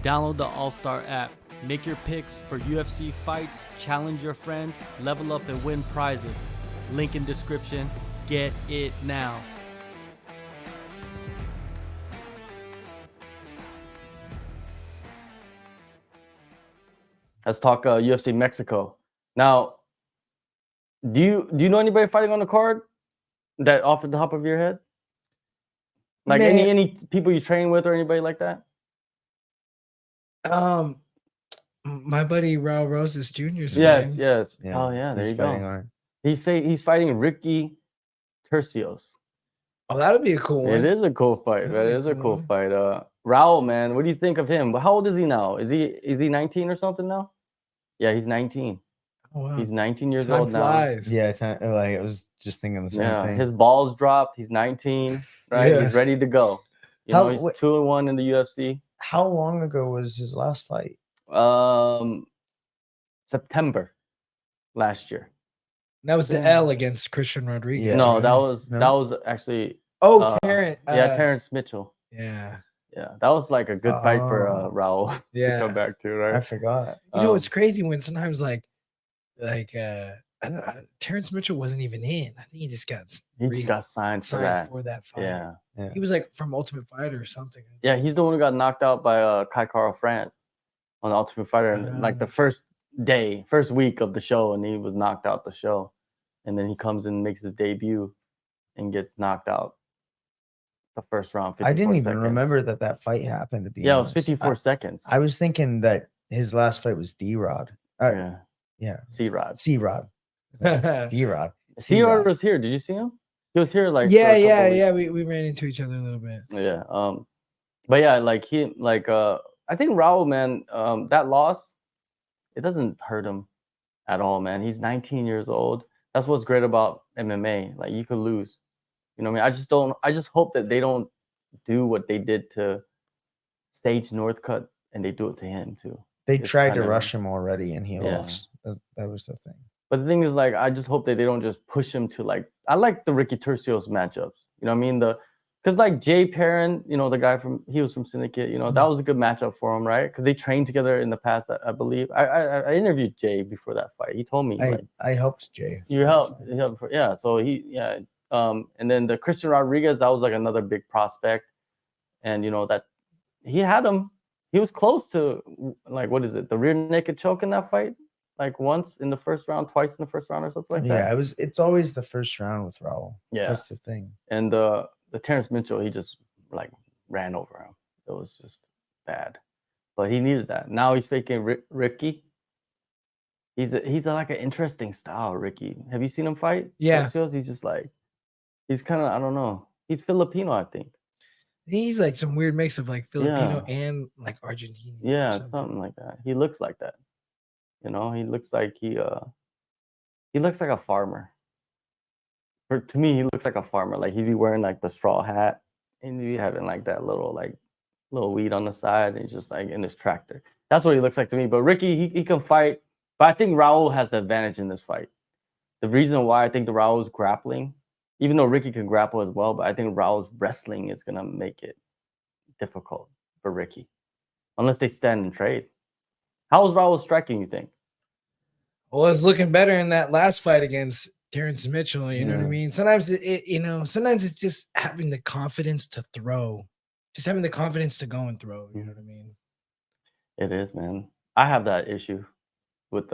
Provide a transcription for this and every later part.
Download the AllStar app. Make your picks for UFC fights, challenge your friends, level up and win prizes. Link in description. Get it now. Let's talk UFC Mexico. Now, do you know anybody fighting on the card that off the top of your head? Like any people you train with or anybody like that? My buddy Raul Rosas Jr. is Yes. fighting. Yeah, Yeah, oh yeah, there he's you fighting go. on. He's fighting Ricky Tercios. Oh, that'll be a cool one. It is a cool fight. That is a cool fight. Raul, man, what do you think of him? How old is he now? Is he 19 or something now? Yeah, he's 19. Oh, wow. He's 19 years Time old flies. now. Yeah, like I was just thinking the same thing. His balls dropped. He's 19, right? Yeah. He's ready to go. He's 2-1 in the UFC. How long ago was his last fight? September last year. That was the L against Christian Rodriguez. Yeah. No, right? that was actually Terrence. Terrence Mitchell. Yeah. Yeah, that was like a good fight for Raul to Yeah. come back to, right? I forgot. You know, it's crazy when sometimes like I don't know, Terrence Mitchell wasn't even in. I think he just got signed for that. fight. Yeah. He was like from Ultimate Fighter or something. Yeah, he's the one who got knocked out by Kai Kara France on the Ultimate Fighter, and like the first week of the show, and he was knocked out the show, and then he comes and makes his debut, and gets knocked out the first round. I didn't even remember that fight happened. To be honest. It was 54 seconds. I was thinking that his last fight was D-Rod. Yeah, C-Rod. C-Rod. D-Rod. C-Rod was here. Did you see him? He was here like yeah. We ran into each other a little bit. Yeah. But yeah, like I think Raul, man, that loss, it doesn't hurt him at all, man. He's 19 years old. That's what's great about MMA. Like, you could lose. You know what I mean? I just hope that they don't do what they did to Sage Northcutt, and they do it to him too. They tried to rush him already, and he lost. That was the thing. But the thing is, like, I just hope that they don't just push him to, like, I like the Ricky Tercios matchups. You know what I mean? Because like Jay Perrin, you know, the guy he was from Syndicate, you know, that was a good matchup for him, right? Because they trained together in the past, I believe. I interviewed Jay before that fight. He told me I helped Jay. You helped, yeah. So and then the Christian Rodriguez, that was like another big prospect, and you know that he had him. He was close to, like, what is it, the rear naked choke in that fight? Like once in the first round, twice in the first round, or something like that. Yeah, it's always the first round with Raul. Yeah, that's the thing. And the Terrence Mitchell, he just like ran over him. It was just bad, but he needed that. Now he's faking Ricky. He's like an interesting style, Ricky. Have you seen him fight? Yeah, he's just like, he's kind of, I don't know. He's Filipino, I think. He's like some weird mix of like Filipino and like Argentinian. Yeah, something like that. He looks like that. You know, he looks like he looks like a farmer. To me, he looks like a farmer. Like, he'd be wearing like the straw hat, and he'd be having like that little weed on the side, and he's just like in his tractor. That's what he looks like to me. But Ricky, he can fight. But I think Raul has the advantage in this fight. The reason why I think the Raul is grappling, even though Ricky can grapple as well, but I think Raul's wrestling is gonna make it difficult for Ricky, unless they stand and trade. How is Raul striking, you think? Well, it's looking better in that last fight against Terrence Mitchell. You know what I mean? Sometimes sometimes it's just having the confidence to throw, just having the confidence to go and throw. You know what I mean? It is, man. I have that issue with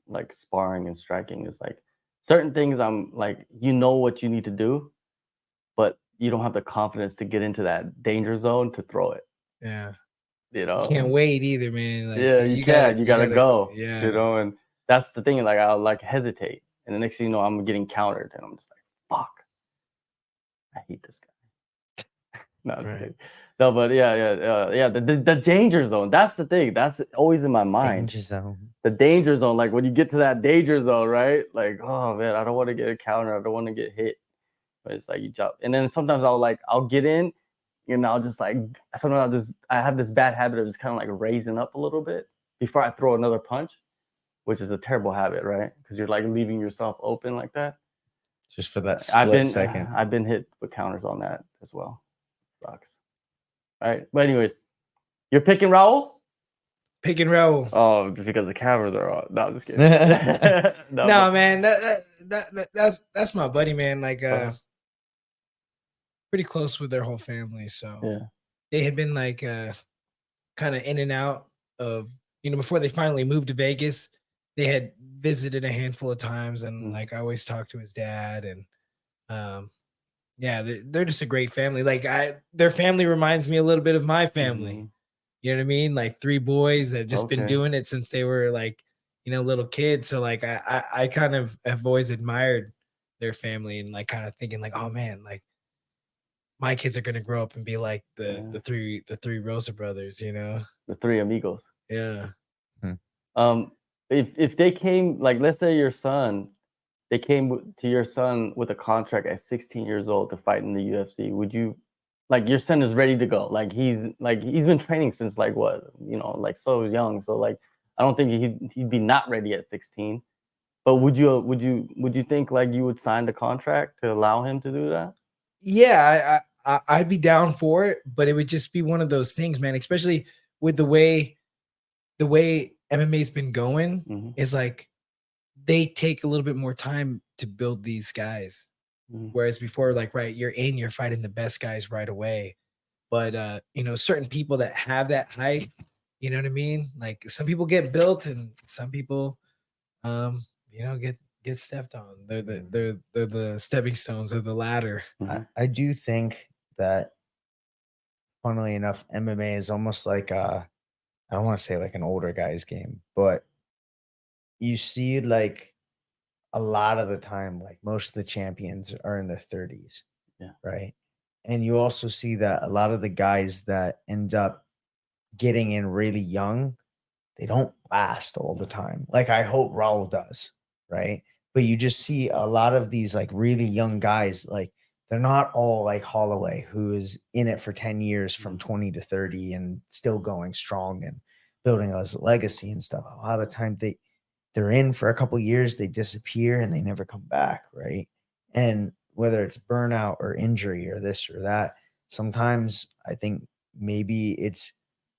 like sparring and striking. It's like certain things I'm like, you know what you need to do, but you don't have the confidence to get into that danger zone to throw it. Yeah. You know, you can't wait either, man. Like, yeah, you gotta go. Yeah, you know, and that's the thing. Like, I'll like hesitate, and the next thing you know, I'm getting countered, and I'm just like, fuck, I hate this guy. No, but yeah. The danger zone. That's the thing. That's always in my mind. Danger zone. The danger zone. Like, when you get to that danger zone, right? Like, oh man, I don't want to get a counter. I don't want to get hit. But it's like you jump, and then sometimes I'll get in. You know, I'll just like, sometimes I have this bad habit of just kind of like raising up a little bit before I throw another punch, which is a terrible habit, right? Because you're like leaving yourself open like that. Just for that split second. I've been hit with counters on that as well. Sucks. All right. But anyways, You're picking Raul? Picking Raul. Oh, because the cameras are on. No, I'm just kidding. No, man, that's my buddy, man. Like, pretty close with their whole family. So yeah. they had been like kind of in and out of, before they finally moved to Vegas, they had visited a handful of times, and like I always talked to his dad, and yeah, they're just a great family. Like their family reminds me a little bit of my family. You know what I mean? Like 3 boys that have just been doing it since they were like, little kids. So like I kind of have always admired their family, and like kind of thinking like, oh man, like my kids are gonna grow up and be like the three Rosa brothers, The 3 amigos. Yeah. If they came, like, let's say they came to your son with a contract at 16 years old to fight in the UFC, would you, like, your son is ready to go, like he's been training since like what, like so young, so like I don't think he'd be not ready at 16, but would you think like you would sign the contract to allow him to do that? Yeah, I'd be down for it, but it would just be one of those things, man, especially with the way MMA's been going, is like they take a little bit more time to build these guys. Whereas before, like, right, you're fighting the best guys right away. But certain people that have that hype, you know what I mean? Like some people get built and some people get stepped on. They're the stepping stones of the ladder. I do think that, funnily enough, MMA is almost like I don't want to say like an older guy's game, but you see like a lot of the time, like most of the champions are in their 30s. Yeah. Right. And you also see that a lot of the guys that end up getting in really young, they don't last all the time. Like I hope Raul does. Right. But you just see a lot of these like really young guys, like they're not all like Holloway, who is in it for 10 years from 20 to 30 and still going strong and building his legacy and stuff. A lot of time they're in for a couple years, they disappear and they never come back, right? And whether it's burnout or injury or this or that, sometimes I think maybe it's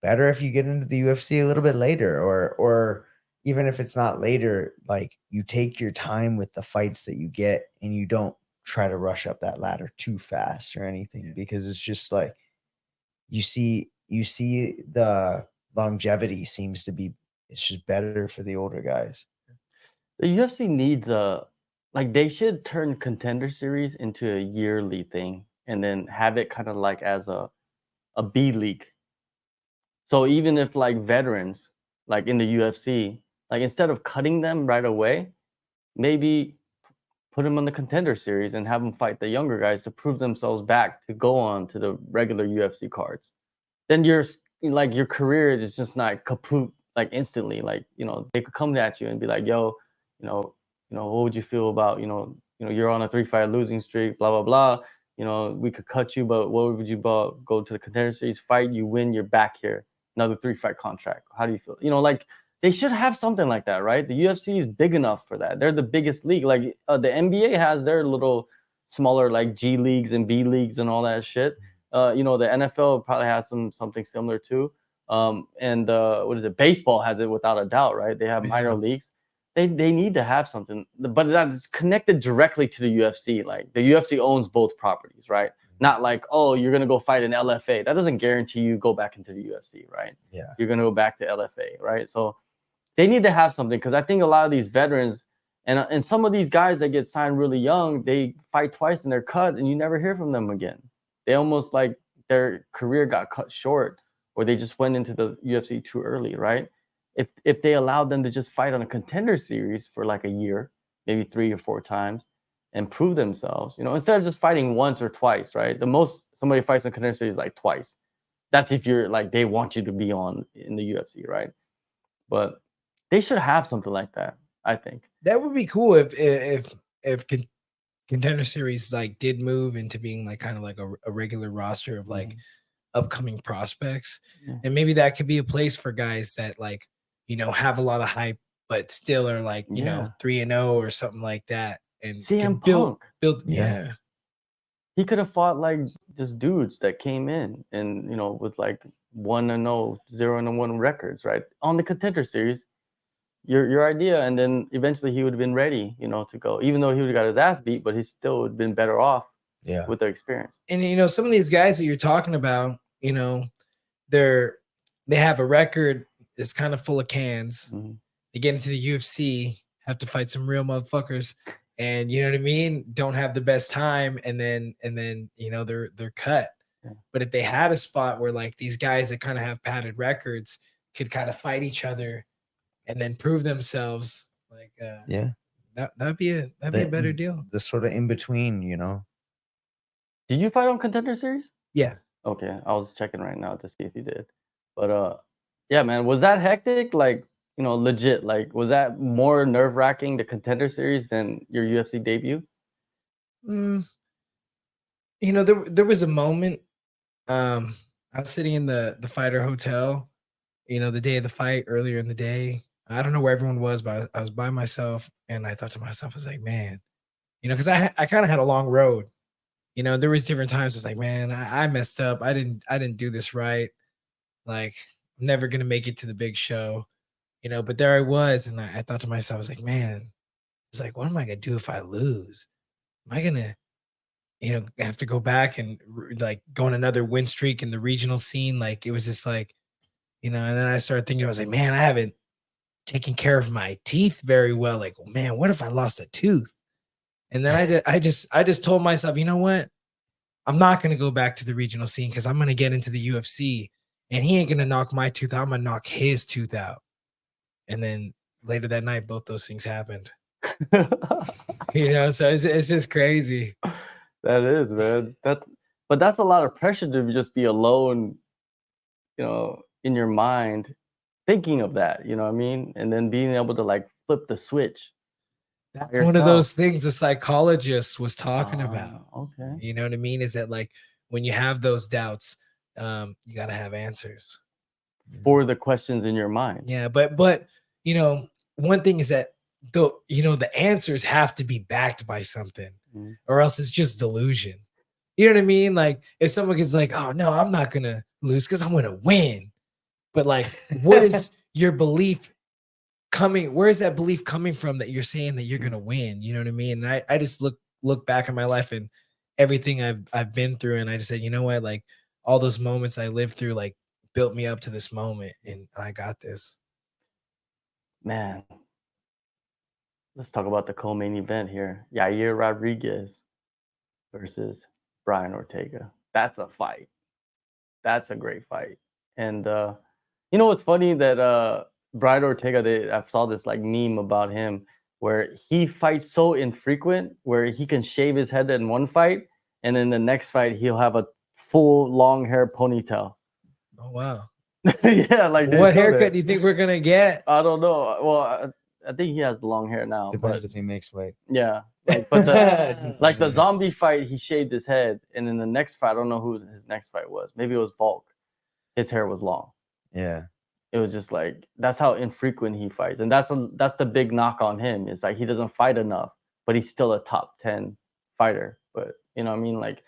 better if you get into the UFC a little bit later, or even if it's not later, like you take your time with the fights that you get and you don't try to rush up that ladder too fast or anything, because it's just like you see the longevity seems to be, it's just better for the older guys. The UFC needs like they should turn Contender Series into a yearly thing and then have it kind of like as a B league. So even if like veterans, like in the UFC, like instead of cutting them right away, maybe put them on the Contender Series and have them fight the younger guys to prove themselves back to go on to the regular UFC cards. Then your career is just not kaput like instantly. Like, they could come at you and be like, yo, what would you feel about, you're on a 3-fight losing streak, blah, blah, blah. We could cut you, but what would you go to the Contender Series, fight, you win, you're back here, another 3-fight contract. How do you feel? Like they should have something like that, right? The UFC is big enough for that. They're the biggest league. Like the NBA has their little smaller like G leagues and B leagues and all that shit. The NFL probably has something similar too. And what is it? Baseball has it without a doubt, right? They have minor leagues. They need to have something, but that's connected directly to the UFC. Like the UFC owns both properties, right? Not like, oh, you're gonna go fight in LFA. That doesn't guarantee you go back into the UFC, right? Yeah, you're gonna go back to LFA, right? So they need to have something, because I think a lot of these veterans and some of these guys that get signed really young, they fight twice and they're cut, and you never hear from them again. They almost like their career got cut short, or they just went into the UFC too early, right? If they allowed them to just fight on a Contender Series for like a year, maybe 3 or 4 times, and prove themselves, instead of just fighting once or twice, right? The most somebody fights in Contender Series like twice. That's if you're like, they want you to be on in the UFC, right? But they should have something like that, I think. That would be cool if Contender Series like did move into being like kind of like a regular roster of like upcoming prospects. And maybe that could be a place for guys that like, have a lot of hype, but still are like, 3-0 or something like that. And CM build, Punk. yeah. he could have fought like just dudes that came in and with like 1-0, 0-1 records, right? On the Contender Series, your idea, and then eventually he would have been ready, to go. Even though he would have got his ass beat, but he still would have been better off with the experience. And some of these guys that you're talking about, they have a record that's kind of full of cans. Mm-hmm. They get into the UFC, have to fight some real motherfuckers, and you know what I mean, don't have the best time, and then they're cut. Yeah. But if they had a spot where like these guys that kind of have padded records could kind of fight each other and then prove themselves, like that'd be a better deal. The sort of in between, Did you fight on Contender Series? Yeah. Okay, I was checking right now to see if you did. But yeah, man, was that hectic? Like, legit. Like, was that more nerve-wracking, the Contender Series, than your UFC debut? There was a moment. I was sitting in the fighter hotel, the day of the fight, earlier in the day. I don't know where everyone was, but I was by myself, and I thought to myself, I was like, man, because I kind of had a long road. There was different times. It's like, man, I messed up. I didn't do this right. Like, I'm never gonna make it to the big show, But there I was, and I thought to myself, I was like, man, it's like, what am I gonna do if I lose? Am I gonna, have to go back and like go on another win streak in the regional scene? Like, it was just like, and then I started thinking, I was like, man, I haven't taken care of my teeth very well. Like, man, what if I lost a tooth? And then I just told myself, you know what? I'm not going to go back to the regional scene because I'm going to get into the UFC, and he ain't going to knock my tooth out. I'm going to knock his tooth out. And then later that night, both those things happened. So it's just crazy. That is, man. That's a lot of pressure to just be alone, in your mind, thinking of that, you know what I mean? And then being able to like flip the switch. That's one of those things the psychologist was talking about. Okay. You know what I mean? Is that like when you have those doubts, you got to have answers for the questions in your mind. Yeah, but one thing is that the answers have to be backed by something, or else it's just delusion. You know what I mean? Like if someone gets like, "Oh no, I'm not gonna lose because I'm gonna win," but like, what is your belief coming? Where is that belief coming from that you're saying that you're gonna win? You know what I mean? And I just look back at my life and everything I've been through, and I just said, you know what? Like all those moments I lived through, like built me up to this moment, and I got this. Man, let's talk about the co-main event here. Yair Rodriguez versus Brian Ortega. That's a fight. That's a great fight. And what's funny that Brian Ortega, I saw this like meme about him where he fights so infrequent where he can shave his head in one fight, and then the next fight he'll have a full long hair ponytail. Oh wow. Yeah, like what haircut do you think we're gonna get? I don't know. Well, I think he has long hair now. Depends if he makes weight. Yeah, but the zombie fight, he shaved his head, and in the next fight, I don't know who his next fight was. Maybe it was Volk. His hair was long. Yeah, it was just like that's how infrequent he fights, and that's the big knock on him. It's like he doesn't fight enough, but he's still a top 10 fighter. But you know what I mean? Like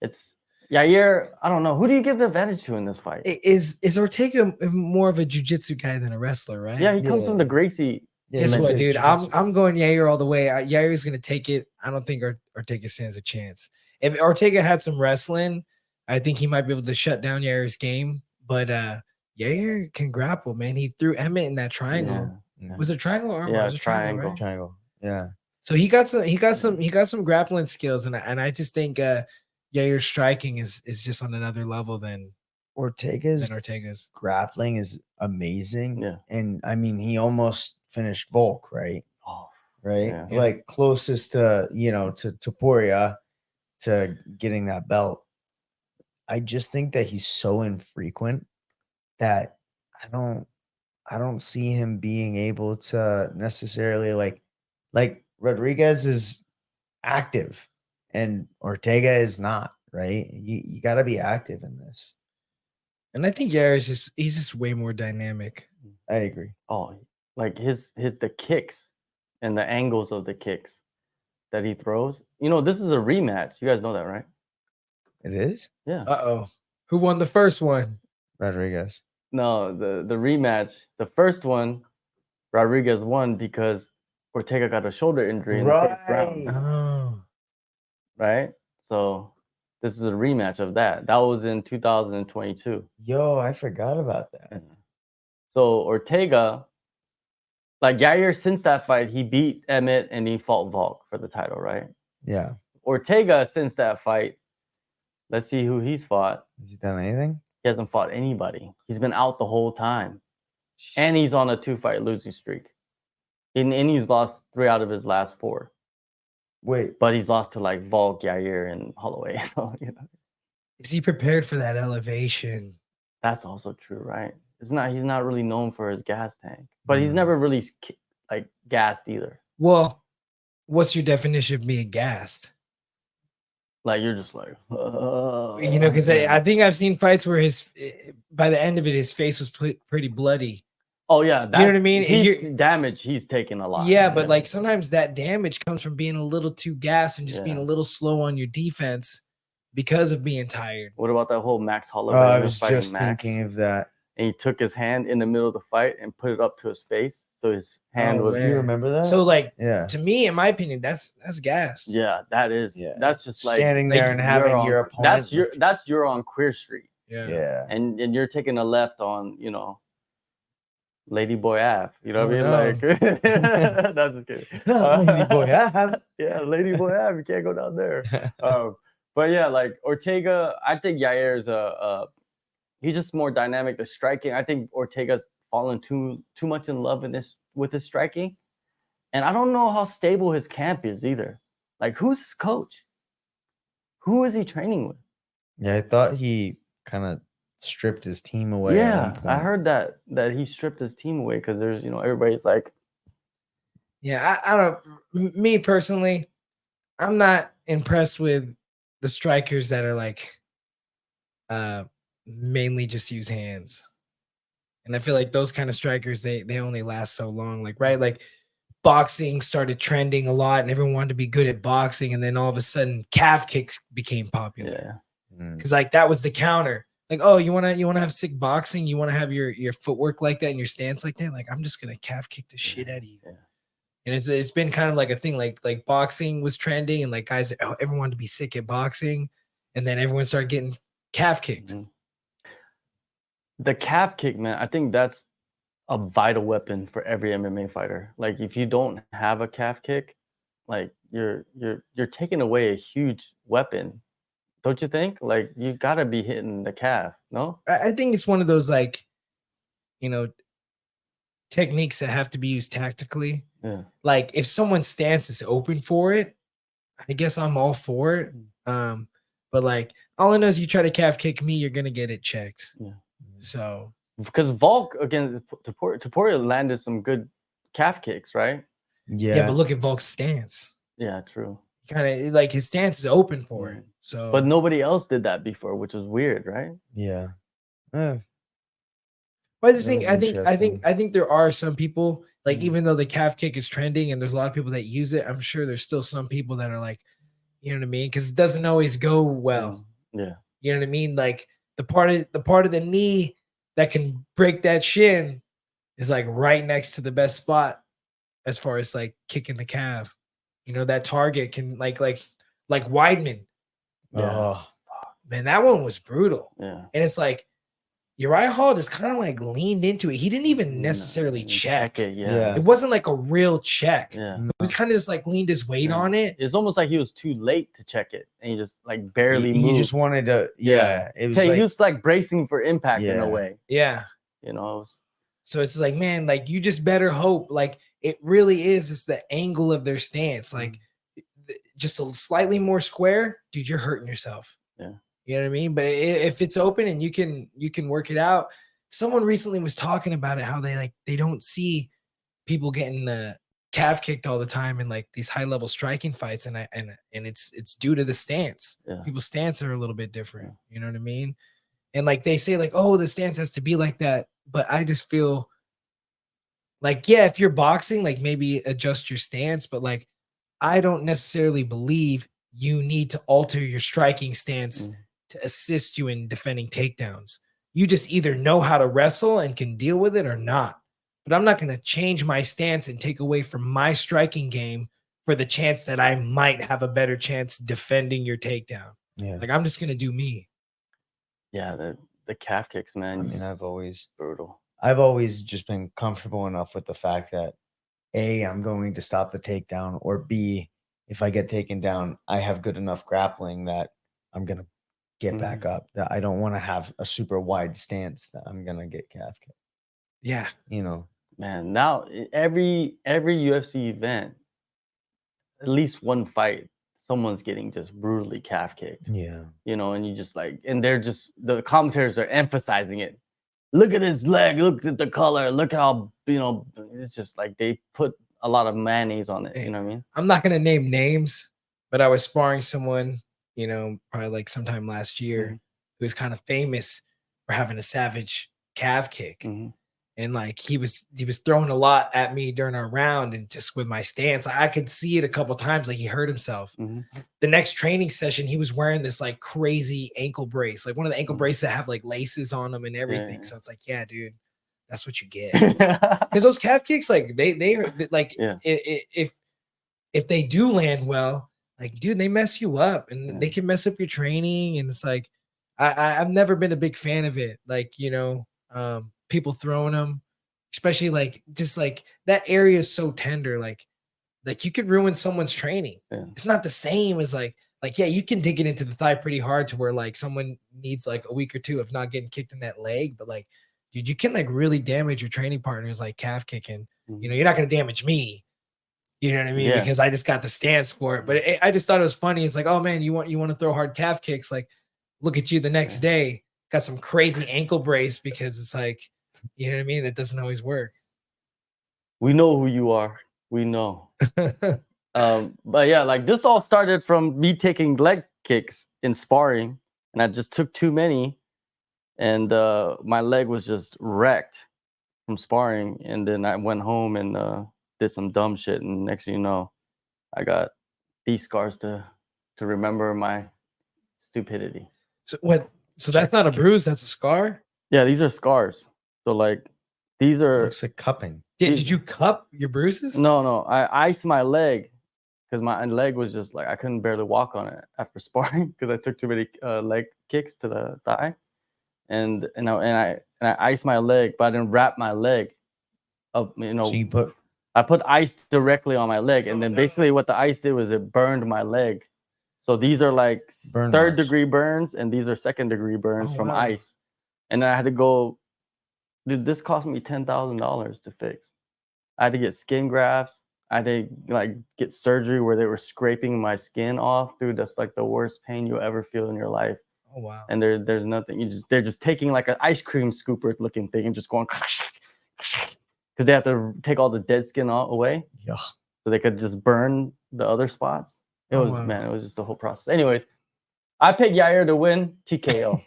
it's. Yair, I don't know. Who do you give the advantage to in this fight? Is Ortega more of a jiu-jitsu guy than a wrestler, right? Yeah, he comes from the Gracie. Guess what, dude? I'm going Yair all the way. Yair's gonna take it. I don't think Ortega stands a chance. If Ortega had some wrestling, I think he might be able to shut down Yair's game. But Yair can grapple, man. He threw Emmett in that triangle. Yeah. Was it triangle or yeah, was it triangle? Right? Triangle. Yeah. So he got some grappling skills, and I just think Yair's striking is just on another level than Ortega's. Grappling is amazing. Yeah. And I mean, he almost finished Volk, right? Oh, right? Yeah. Like closest to, to Poria to getting that belt. I just think that he's so infrequent that I don't see him being able to necessarily like Rodriguez is active and Ortega is not, right? You got to be active in this. And I think Yair he's just way more dynamic. I agree. Oh, like the kicks and the angles of the kicks that he throws. This is a rematch. You guys know that, right? It is Yeah. Uh-oh. Who won the first one? Rodriguez. No, the rematch, the first one, Rodriguez won because Ortega got a shoulder injury in the first round. Oh. Right? So this is a rematch of that. That was in 2022. Yo, I forgot about that. So Ortega, like Yair, since that fight, he beat Emmett and he fought Volk for the title, right? Yeah. Ortega, since that fight, let's see who he's fought. Has he done anything? He hasn't fought anybody. He's been out the whole time. And he's on a 2-fight losing streak. And he's lost 3 out of his last 4. Wait, But he's lost to like Volk, Yair, and Holloway. So, Is he prepared for that elevation? that's also true, right? He's not really known for his gas tank. But he's Mm. never really like gassed either. Well, what's your definition of being gassed? Like you're just like, You know, because I think I've seen fights where by the end of it, his face was pretty bloody. oh yeah, You know what I mean? He's damage he's taken a lot. Yeah, but like sometimes that damage comes from being a little too gassed and just being a Yeah. little slow on your defense because of being tired. What about that whole Max Holloway? I He was fighting just Max, thinking of that. and he took his hand in the middle of the fight and put it up to his face, so his hand Oh, was. man. You remember that? So like yeah, to me, in my opinion, that's gas. Yeah, that is. Yeah. That's just like standing there and having you're your on- opponent. That's you're on Queer Street, yeah. and you're taking a left on Lady Boy Ave. You know what I mean? Oh, Like, no, I'm just kidding. Lady Boy Ave. Yeah, Lady Boy Ave. You can't go down there. But yeah, like Ortega, I think Yair is he's just more dynamic. The striking, I think Ortega's fallen too much in love with his striking, and I don't know how stable his camp is either. Like, who's his coach? Who is he training with? Yeah, I thought he kind of stripped his team away. at one Yeah, I point. heard that he stripped his team away because there's everybody's like, Yeah, I don't. Me personally, I'm not impressed with the strikers that are like, mainly just use hands, and I feel like those kind of strikers they only last so long. Like right, boxing started trending a lot, and everyone wanted to be good at boxing, and then all of a sudden, calf kicks became popular yeah, because like that was the counter. Like, oh, you wanna have sick boxing? You wanna have your footwork like that and your stance like that? Like, I'm just gonna calf kick the shit out of you. yeah. And it's been kind of like a thing, like boxing was trending, and like guys, everyone wanted to be sick at boxing, and then everyone started getting calf kicked. Mhm. The calf kick, man, I think that's a vital weapon for every MMA fighter. Like, if you don't have a calf kick, like you're taking away a huge weapon, don't you think? Like, you gotta be hitting the calf, no? I think it's one of those techniques that have to be used tactically. Yeah. Like if someone's stance is open for it, I guess I'm all for it. But like all I know is you try to calf kick me, you're gonna get it checked. Yeah. So Because Volk against Topuria landed some good calf kicks, right? yeah, but look at Volk's stance. Yeah, true. Kind of like his stance is open for it. So But nobody else did that before, which was weird, right? Yeah. But I just That think was I think there are some people like Mhm. even though the calf kick is trending and there's a lot of people that use it, I'm sure there's still some people that are like, you know what I mean? Because it doesn't always go well. Yeah. You know what I mean? Like the part of the knee that can break that shin is like right next to the best spot as far as like kicking the calf. You know, that target can like Weidman. Yeah. Oh, Man, that one was brutal. Yeah. And it's like Uriah Hall just kind of like leaned into it. He didn't even necessarily check. it. Yeah. Yeah. It wasn't like a real check. Yeah. It was kind of just like leaned his weight Yeah. on it. It's almost like he was too late to check it, and he just like barely he moved. just wanted to. Yeah, it was he like, was like bracing for impact in Yeah. a way. Yeah. You know. It was- So it's like, man, like you just better hope. Like it really is just the angle of their stance. Like just a slightly more square, dude, you're hurting yourself. Yeah. You know what I mean? But if it's open and you can work it out. Someone recently was talking about it, how they don't see people getting calf kicked all the time in like these high level striking fights, and it's due to the stance. Yeah. People's stance are a little bit different. You know what I mean? And like they say, like, oh, the stance has to be like that. But I just feel like, yeah, if you're boxing, like maybe adjust your stance, but like I don't necessarily believe you need to alter your striking stance to assist you in defending takedowns. You just either know how to wrestle and can deal with it or not. But I'm not going to change my stance and take away from my striking game for the chance that I might have a better chance defending your takedown. Yeah. Like, I'm just going to do me. Yeah, the calf kicks, man. I mean, I've always just been comfortable enough with the fact that A, I'm going to stop the takedown, or B, if I get taken down, I have good enough grappling that I'm gonna get back up. That I don't want to have a super wide stance that I'm gonna get calf kicked. Yeah. You know, Man, now every UFC event, at least one fight, someone's getting just brutally calf kicked. yeah. You know, and you just like, and they're just, the commentators are emphasizing it. Look at his leg, look at the color, look how, you know, it's just like they put a lot of mayonnaise on it. You know what I mean? I'm not going to name names, but I was sparring someone, you know, probably like sometime last year who was kind of famous for having a savage calf kick. And like he was throwing a lot at me during our round, and just with my stance, I could see it a couple times. Like he hurt himself. The next training session, he was wearing this like crazy ankle brace, like one of the ankle braces that have like laces on them and everything. So it's like, yeah, dude, that's what you get. Because those calf kicks, like they are like, if they do land well, like, dude, they mess you up, and they can mess up your training. And it's like, I've never been a big fan of it. Like, you know, people throwing them, especially like just like that area is so tender. Like you could ruin someone's training. It's not the same as like, yeah, you can dig it into the thigh pretty hard to where like someone needs like a week or two of not getting kicked in that leg. But like, dude, you can like really damage your training partners, like calf kicking. You know, you're not going to damage me. You know what I mean? Because I just got the stance for it. But I just thought it was funny. It's like, oh man, you want to throw hard calf kicks? Like, look at you the next day, got some crazy ankle brace, because it's like, you know what I mean? That doesn't always work. We know who you are. We know. But yeah, like this all started from me taking leg kicks in sparring, and I just took too many, and my leg was just wrecked from sparring. And then I went home and did some dumb shit, and next thing you know, I got these scars to remember my stupidity. So what? So that's not a bruise, that's a scar? Yeah, these are scars. So like these are, Looks like cupping. Did you cup your bruises? No, I iced my leg because my leg was just like, I couldn't barely walk on it after sparring because I took too many leg kicks to the thigh, and I iced my leg, but I didn't wrap my leg up. You know, So I put ice directly on my leg, and then basically what the ice did was it burned my leg. So these are like third degree burns, and these are second degree burns from ice. And then I had to go, dude, this cost me $10,000 to fix. I had to get skin grafts. I had to like get surgery where they were scraping my skin off. Dude, that's like the worst pain you'll ever feel in your life. Oh wow. And there's nothing. They're just taking like an ice cream scooper looking thing and just going because they have to take all the dead skin away. Yeah. So they could just burn the other spots. It was man, it was just the whole process. Anyways, I picked Yair to win TKO.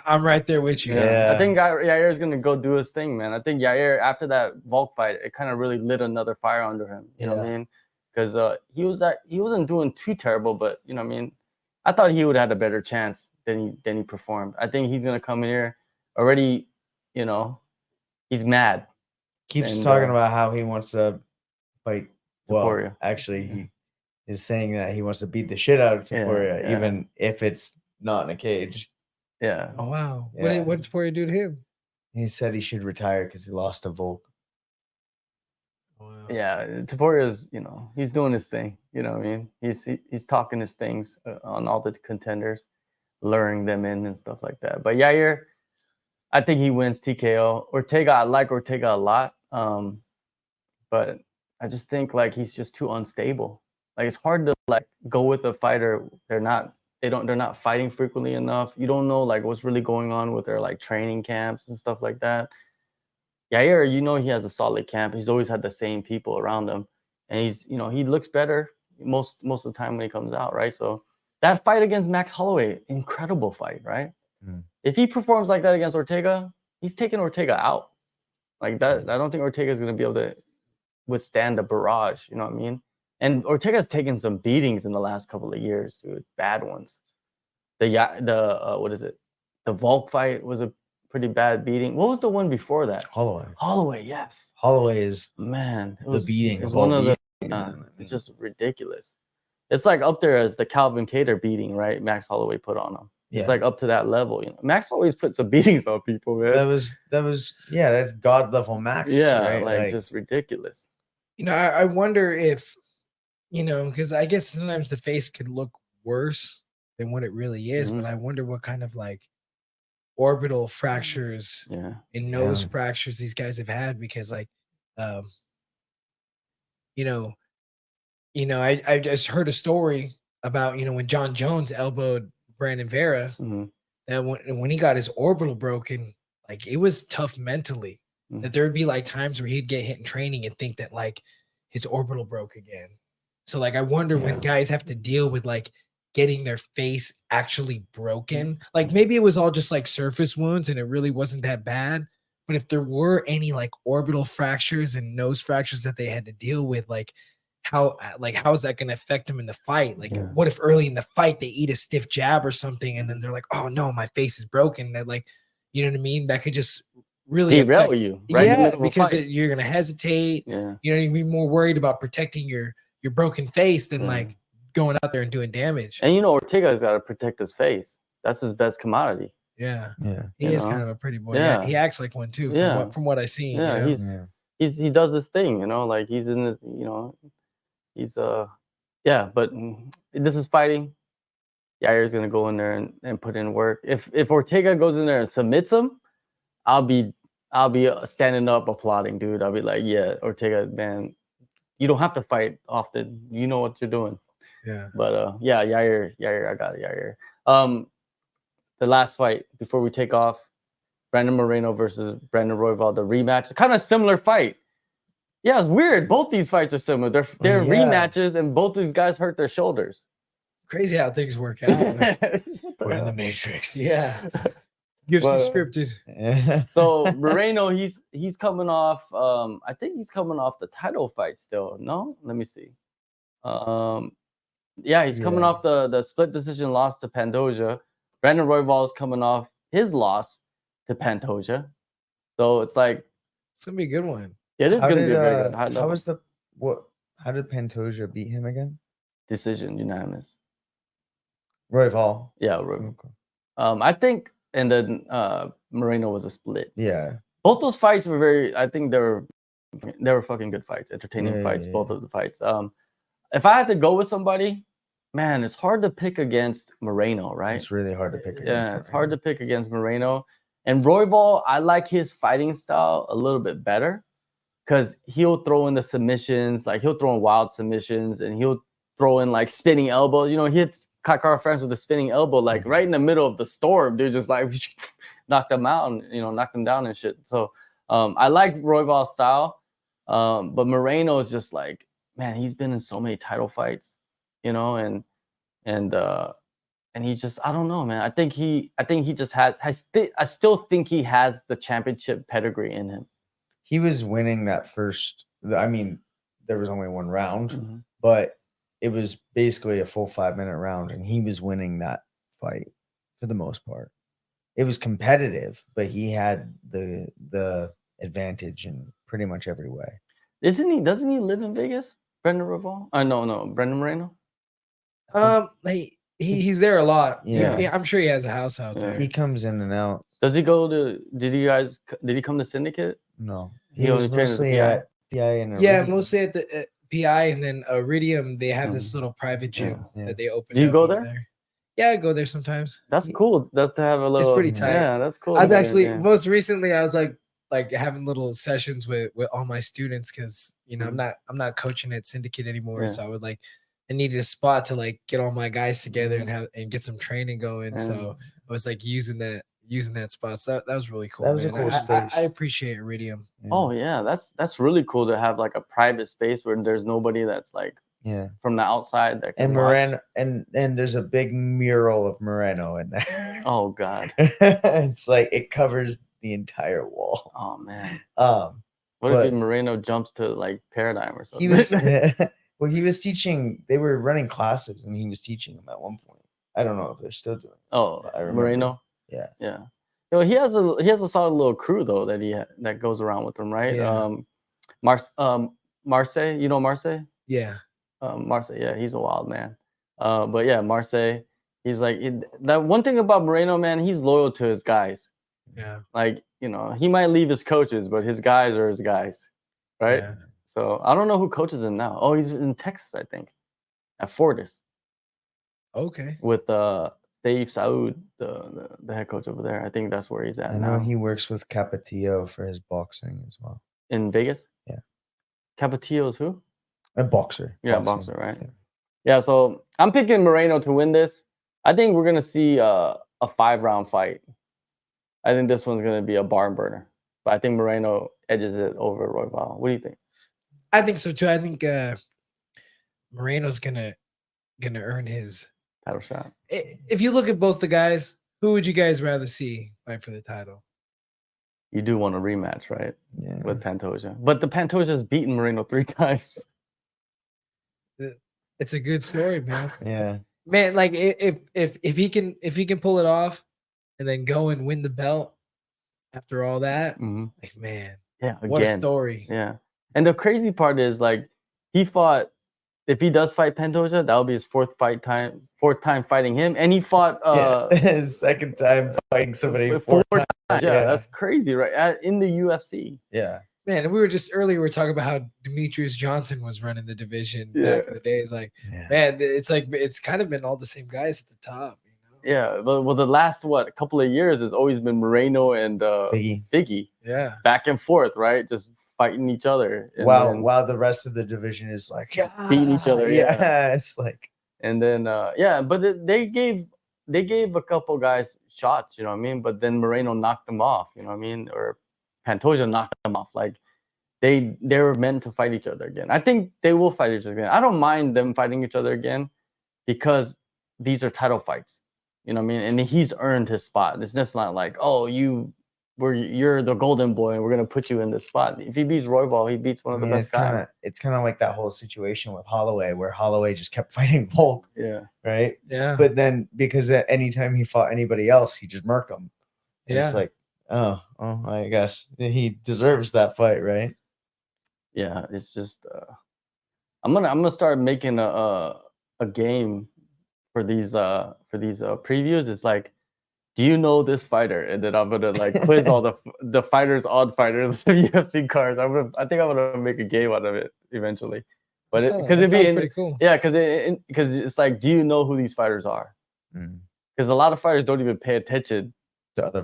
I'm right there with you. Yeah. I think Yair is gonna go do his thing, man. I think Yair, after that Volk fight, it kind of really lit another fire under him. You know what I mean? Because he wasn't doing too terrible, but you know what I mean. I thought he would have had a better chance than he performed. I think he's gonna come in here already. You know, he's mad. Keeps talking about how he wants to fight. Well, Taporia. actually, he is saying that he wants to beat the shit out of Taporia, even if it's not in a cage. Yeah. Oh wow. Yeah. What did Taporia do to him? He said he should retire because he lost a Volk. Wow. Yeah, Taporia's, you know, he's doing his thing. You know what I mean? He's talking his things on all the contenders, luring them in and stuff like that. But Yair, I think he wins TKO. Ortega, I like Ortega a lot, but I just think like he's just too unstable. Like it's hard to like go with a fighter. They're not fighting frequently enough. You don't know like what's really going on with their like training camps and stuff like that. Yair, you know, he has a solid camp. He's always had the same people around him, and he's, you know, he looks better most of the time when he comes out, right? So that fight against Max Holloway, incredible fight, right? If he performs like that against Ortega, he's taking Ortega out. Like that, I don't think Ortega is going to be able to withstand the barrage. You know what I mean? And Ortega's taken some beatings in the last couple of years, dude, bad ones. what is it? The Volk fight was a pretty bad beating. What was the one before that? Holloway, yes. Holloway is Man, it the was, beating it was of one all of the beating, man. I mean, it's just ridiculous. It's like up there as the Calvin Kattar beating, right? Max Holloway put on him. It's like up to that level. You know, Max always puts some beatings on people, man. that was yeah, that's God level Max. Yeah, right? like just ridiculous. You know, I wonder if, you know, because I guess sometimes the face could look worse than what it really is, but I wonder what kind of like orbital fractures and nose fractures these guys have had, because like, you know, I just heard a story about, you know, when John Jones elbowed Brandon Vera, that when he got his orbital broken, like it was tough mentally. That there would be like times where he'd get hit in training and think that like his orbital broke again. So like I wonder when guys have to deal with like getting their face actually broken. Like maybe it was all just like surface wounds and it really wasn't that bad. But if there were any like orbital fractures and nose fractures that they had to deal with, like how is that going to affect them in the fight? Like what if early in the fight they eat a stiff jab or something and then they're like, oh no, my face is broken. That like, you know what I mean? That could just really derail you. Right in the middle of a because fight. you're going to hesitate. Yeah. You know, you'd be more worried about protecting your broken face than like going out there and doing damage. And you know, Ortega's got to protect his face. That's his best commodity. Yeah. Yeah. He is kind of a pretty boy. Yeah. He acts like one too, from what I seen. Yeah, you know? he does this thing, you know, like he's in this, you know, he's but this is fighting. Yair's gonna go in there and put in work. If Ortega goes in there and submits him, I'll be standing up applauding, dude. I'll be like, yeah, Ortega, man, you don't have to fight often. You know what you're doing. Yeah. But Yair, I got it, Yair. The last fight before we take off, Brandon Moreno versus Brandon Royval, the rematch. Kind of similar fight. Yeah, it's weird. Both these fights are similar. They're rematches, and both these guys hurt their shoulders. Crazy how things work out. We're in the Matrix. Yeah. Gives you scripted. So Moreno, he's coming off. I think he's coming off the title fight still. No, let me see. He's coming off the split decision loss to Pantoja. Brandon Royval is coming off his loss to Pantoja. So it's like it's gonna be a good one. It is gonna be a very good high level. How did Pantoja beat him again? Decision, unanimous. Royval. Yeah, Royval. Okay. I think, and then Moreno was a split. Yeah. Both those fights were very. I think they were fucking good fights, entertaining fights. Both of the fights. If I had to go with somebody, man, it's hard to pick against Moreno, right? It's really hard to pick against Moreno. It's hard to pick against Moreno. And Royval, I like his fighting style a little bit better because he'll throw in the submissions, like he'll throw in wild submissions, and he'll throw in like spinning elbows. You know, he hits Kakara France with a spinning elbow, like right in the middle of the storm, dude, just like knocked them out and, you know, knocked them down and shit. So I like Royval's style, but Moreno is just like, man, he's been in so many title fights, you know, and he just, I don't know, man. I think he just I still think he has the championship pedigree in him. He was winning that first. I mean, there was only one round, but it was basically a full 5-minute round, and he was winning that fight for the most part. It was competitive, but he had the advantage in pretty much every way. Doesn't he live in Vegas? Brandon Royval? No, Brandon Moreno. He's there a lot. Yeah. I'm sure he has a house out there. He comes in and out. Does he go to? Did he come to Syndicate? No, he was mostly at PI and Iridium. Mostly at the PI, and then Iridium. They have this little private gym that they open. Do you go there? Yeah, I go there sometimes. That's cool. That's to have a little. It's pretty tight. Yeah, that's cool. I was actually most recently. I was like having little sessions with all my students because you know I'm not coaching at Syndicate anymore. So I was like, I needed a spot to like get all my guys together and get some training going. So I was like using that spot. So that was really cool. That was a cool space. I appreciate Iridium. Oh yeah, that's really cool to have like a private space where there's nobody that's like from the outside that can and Moreno and there's a big mural of Moreno in there. Oh god. It's like it covers the entire wall. Oh man. What if Moreno jumps to like Paradigm or something? He was well, he was teaching, they were running classes and he was teaching them at one point. I don't know if they're still doing it. Oh, I remember. Moreno. Yeah. Yeah. You know, he has a solid little crew though that goes around with him, right? Yeah. Marseille, you know Marseille? Yeah. Marseille, yeah, he's a wild man. But yeah, Marseille, he's like that one thing about Moreno, man, he's loyal to his guys. Yeah. Like, you know, he might leave his coaches, but his guys are his guys, right? Yeah. So I don't know who coaches him now. Oh, he's in Texas, I think, at Fortis Okay. with Dave Saud, the head coach over there. I think that's where he's at I know now. he works with Capetillo for his boxing as well. In Vegas. Yeah. Capetillo's who? A boxer. Yeah, boxing. boxer, right? Yeah. Yeah, so I'm picking Moreno to win this. I think we're gonna see a 5-round fight. I think this one's gonna be a barn burner, but I think Moreno edges it over Royval. What do you think? I think so too. I think Moreno's gonna earn his Title shot. If you look at both the guys, who would you guys rather see fight for the title? You do want a rematch, right? Yeah. With Pantoja, but the Pantoja's beaten Moreno 3 times. It's a good story, man. Yeah. Man, like if he can pull it off, and then go and win the belt after all that, like man, yeah, again. What a story. Yeah, and the crazy part is like he fought. If he does fight Pantoja, that will be his fourth time fighting him, and he fought his second time fighting somebody four times. Yeah, that's crazy, right? In the UFC. Yeah. Man, and we were just earlier we were talking about how Demetrius Johnson was running the division back in the days. Like, man, it's like it's kind of been all the same guys at the top, you know? Yeah, but well, the last couple of years has always been Moreno and Figgy. Yeah, back and forth, right? Just fighting each other. While the rest of the division is like beating each other. Yeah, it's like. And then but they gave a couple guys shots, you know what I mean? But then Moreno knocked them off, you know what I mean? Or Pantoja knocked them off. Like they were meant to fight each other again. I think they will fight each other again. I don't mind them fighting each other again because these are title fights. You know what I mean? And he's earned his spot. It's just not like, oh, you're the golden boy and we're gonna put you in this spot. If he beats Royval, he beats one of the best guys. It's kind of like that whole situation with Holloway where Holloway just kept fighting Volk. Yeah. Right? Yeah. But then because at any time he fought anybody else, he just murked him. Yeah. It's like, oh, I guess he deserves that fight, right? Yeah, it's just I'm gonna start making a game for these previews. It's like, do you know this fighter? And then I'm gonna like quiz all the fighters, odd fighters of UFC cards. I think I'm gonna make a game out of it eventually. But because it'd be pretty cool. Yeah, because it's like, do you know who these fighters are? Because a lot of fighters don't even pay attention to other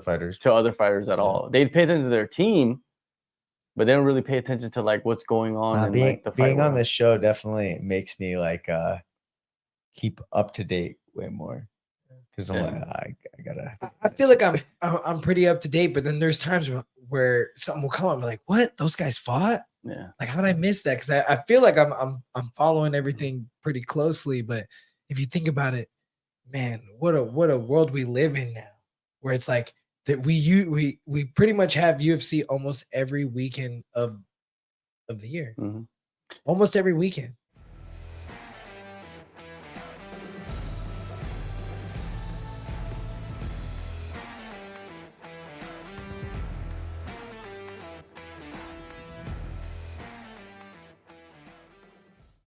fighters at all. They pay attention to their team, but they don't really pay attention to like what's going on. Being on this show definitely makes me like keep up to date way more. Because I gotta. I feel like I'm pretty up to date, but then there's times where something will come up. I'm like, what? Those guys fought? Yeah. Like, how did I miss that? Because I feel like I'm following everything pretty closely. But if you think about it, man, what a world we live in now, where it's like that we pretty much have UFC almost every weekend of the year, almost every weekend.